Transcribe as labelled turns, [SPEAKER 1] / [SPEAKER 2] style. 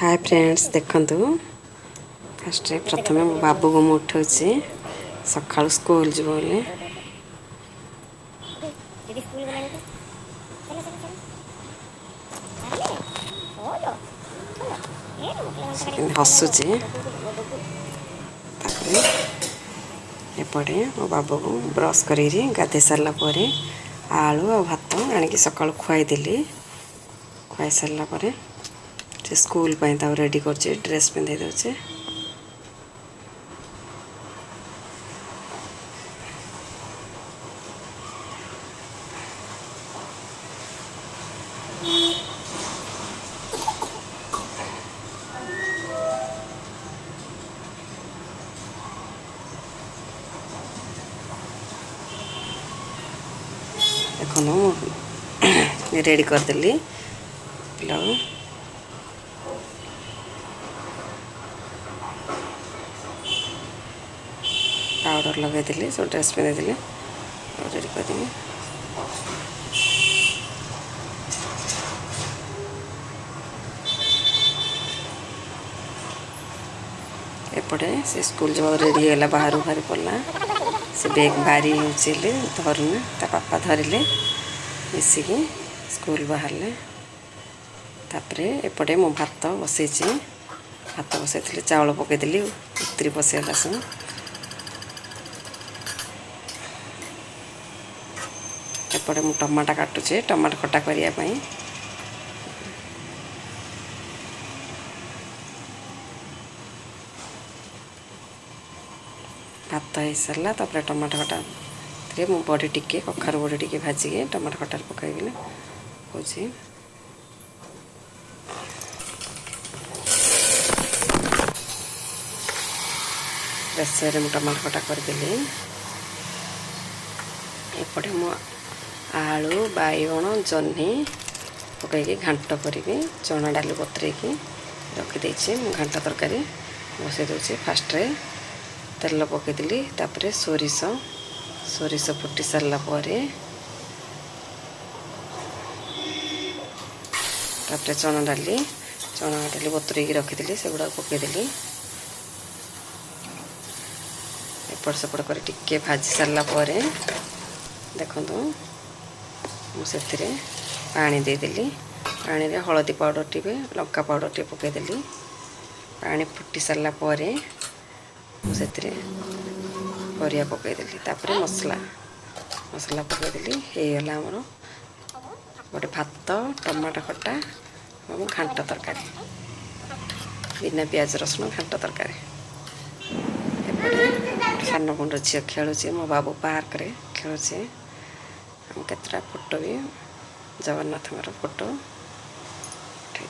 [SPEAKER 1] Hi friends देखंतु first प्रथम मो बाबू को मु उठाउछि सकाळ स्कूल जीव बोले हसुछि एपटे मो बाबू को ब्रश करी गाधे सारला परे आलू और भात आनिक सकाळ खुआई देली खुआई सारला परे से स्कूल पाई ता रेडी करछे ड्रेस पिंधे दउछे देखो रेडी कर देली पिला पाउडर लगे दिली सब ड्रेस पिंधे दिली रेडी कर देली एपटे से स्कूल जब रेडी है बाहर बाहरी पड़ा से बैग भारी उचेले धरुना ता पापा धरिले मिसिकी स्कूल बाहरले तापरे एपटे मो भात बसैछि भात बसैथिले चावल पकईदेली उतरी बसैला सब एपटे मु टमाटा काटुचे टमाटो खटा करिया पई भात हो सारा तापर टमाटो खटा मु बड़ी टिके कखार बड़ी टिके भाजिके टमाटो खटार पकईगले हूँ प्रेसर मु टमाटो खटा करदेली एपटे मु आलू बाइगण जह्नी पकईकी घांट करी चना डाली बतरेकी रखीदे घांट तरकारी बसई दूसरी फास्ट तेल पकईदेली तापर सोरिष सोरिष फुटी सारला परे तापर चना डाली बतुरेकी रखीदी से गुड़ा पकईदेली एपट सेपट कर टिके भाजी सारला परे देखंतु मुझे पानी देदेली पानी रे हलदी पाउडर टे लंका पाउडर टे पकईदेली पानी फुटी सारला परे मुझे परिया पकईदेली तापर मसला मसला पकईदेली होगला आमर गोटे भात टमाटो खटा और घांट तरकारी बिना प्याज रसुण घांट तरकारी सान कुंड झील खेलुचे मो बाबू पार्क रे खेलुचे केतटा फोटो भी जगन्नाथ फोटो उठाई।